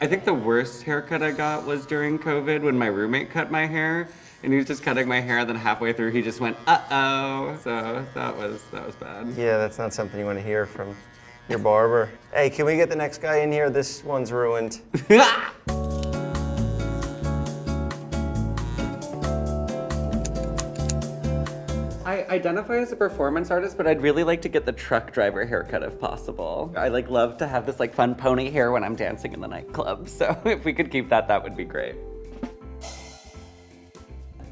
I think the worst haircut I got was during COVID when my roommate cut my hair. And he was just cutting my hair, and then halfway through he just went, uh-oh. So that was bad. Yeah, that's not something you want to hear from your barber. Hey, can we get the next guy in here? This one's ruined. I identify as a performance artist, but I'd really like to get the truck driver haircut if possible. I love to have this fun pony hair when I'm dancing in the nightclub. So if we could keep that, that would be great.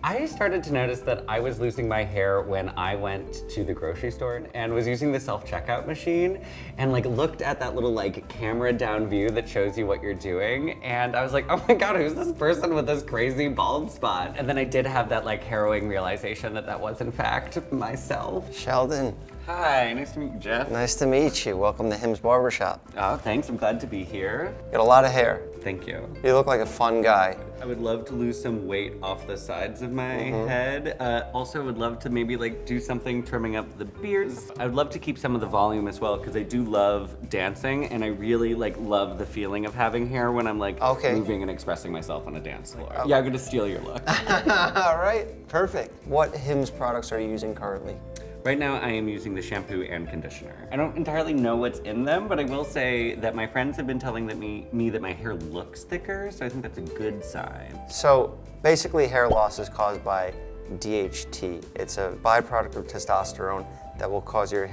I started to notice that I was losing my hair when I went to the grocery store and was using the self-checkout machine and looked at that little camera down view that shows you what you're doing. And I was like, oh my God, who's this person with this crazy bald spot? And then I did have that harrowing realization that that was in fact myself. Sheldon. Hi, nice to meet you, Jeff. Nice to meet you. Welcome to Him's Barbershop. Oh, thanks, I'm glad to be here. Got a lot of hair. Thank you. You look like a fun guy. I would love to lose some weight off the sides of my head. Also, would love to maybe do something trimming up the beards. I would love to keep some of the volume as well because I do love dancing and I really love the feeling of having hair when I'm moving and expressing myself on a dance floor. Yeah, I'm gonna steal your look. All right, perfect. What Hims products are you using currently? Right now, I am using the shampoo and conditioner. I don't entirely know what's in them, but I will say that my friends have been telling me that my hair looks thicker, so I think that's a good sign. So basically, hair loss is caused by DHT. It's a byproduct of testosterone that will cause your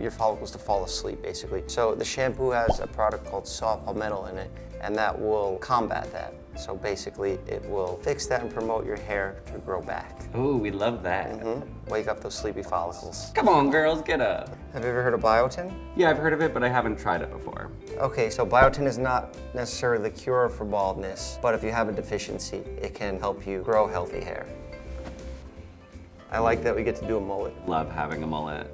follicles to fall asleep, basically. So the shampoo has a product called saw palmetto in it, and that will combat that. So basically, it will fix that and promote your hair to grow back. Oh, we love that. Wake up those sleepy follicles. Come on, girls, get up. Have you ever heard of Biotin? Yeah, I've heard of it, but I haven't tried it before. Okay, so Biotin is not necessarily the cure for baldness, but if you have a deficiency, it can help you grow healthy hair. I like that we get to do a mullet. Love having a mullet.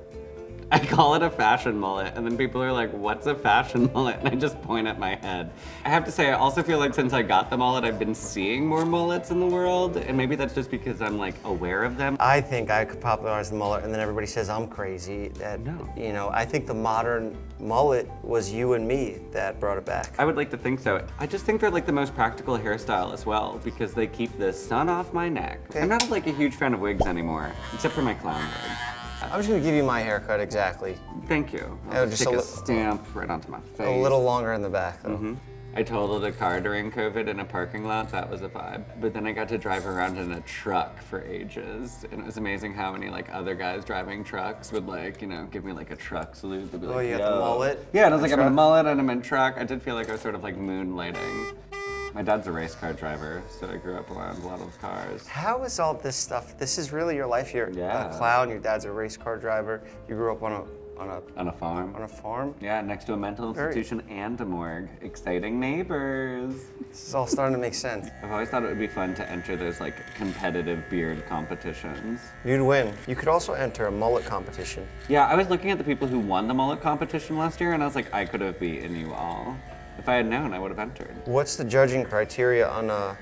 I call it a fashion mullet, and then people are like, what's a fashion mullet? And I just point at my head. I have to say, I also feel like since I got the mullet, I've been seeing more mullets in the world, and maybe that's just because I'm aware of them. I think I could popularize the mullet, and then everybody says I'm crazy. No. I think the modern mullet was you and me that brought it back. I would like to think so. I just think they're the most practical hairstyle as well, because they keep the sun off my neck. Okay. I'm not a huge fan of wigs anymore, except for my clown wig. I'm just gonna give you my haircut exactly. Thank you. I'll just stick a stamp right onto my face. A little longer in the back, though. I totaled a car during COVID in a parking lot. That was a vibe. But then I got to drive around in a truck for ages. And it was amazing how many other guys driving trucks would give me a truck salute. They'd be like, you got the mullet? Yeah, and I was I'm a mullet and I'm in truck. I did feel like I was sort of moonlighting. My dad's a race car driver, so I grew up around a lot of cars. How is all this stuff? This is really your life. You're a clown, your dad's a race car driver. You grew up on a farm. On a farm? Yeah, next to a mental institution and a morgue. Exciting neighbors. This is all starting to make sense. I've always thought it would be fun to enter those competitive beard competitions. You'd win. You could also enter a mullet competition. Yeah, I was looking at the people who won the mullet competition last year and I was like, I could have beaten you all. If I had known, I would have entered. What's the judging criteria on a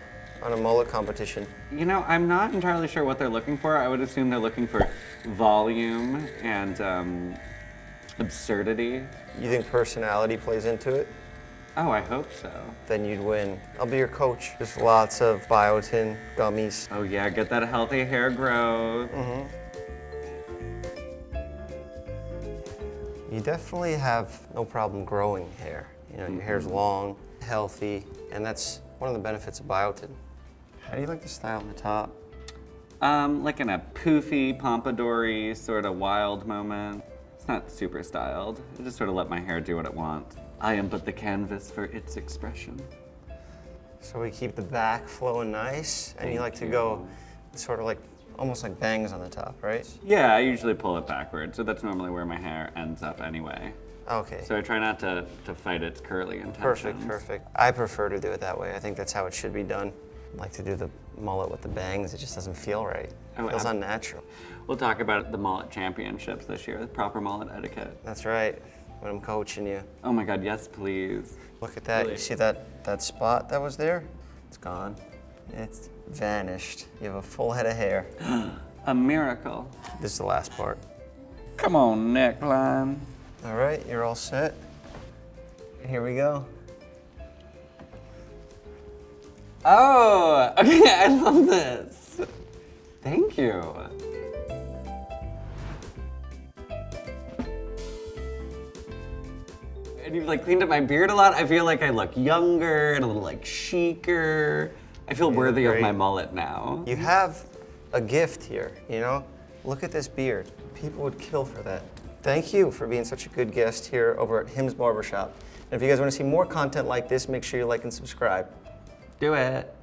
mullet competition? I'm not entirely sure what they're looking for. I would assume they're looking for volume and absurdity. You think personality plays into it? Oh, I hope so. Then you'd win. I'll be your coach. Just lots of Biotin gummies. Oh yeah, get that healthy hair growth. You definitely have no problem growing hair. Your hair's long, healthy, and that's one of the benefits of Biotin. How do you like the style on the top? In a poofy, pompadour-y, sort of wild moment. It's not super styled. I just sort of let my hair do what it wants. I am but the canvas for its expression. So we keep the back flowing nice, and you like to go sort of almost like bangs on the top, right? Yeah, I usually pull it backwards, so that's normally where my hair ends up anyway. Okay. So I try not to fight its curly intentions. Perfect. I prefer to do it that way. I think that's how it should be done. I like to do the mullet with the bangs. It just doesn't feel right. It feels unnatural. We'll talk about the mullet championships this year, the proper mullet etiquette. That's right, when I'm coaching you. Oh my God, yes please. Look at that, really? You see that spot that was there? It's gone. It's vanished. You have a full head of hair. A miracle. This is the last part. Come on, neckline. All right, you're all set. Here we go. Oh, okay, I love this. Thank you. And you've like cleaned up my beard a lot. I feel like I look younger and a little like chicer. I feel worthy of great. my mullet now. You have a gift here, you know? Look at this beard. People would kill for that. Thank you for being such a good guest here over at Hims Barbershop. And if you guys want to see more content like this, make sure you like and subscribe. Do it.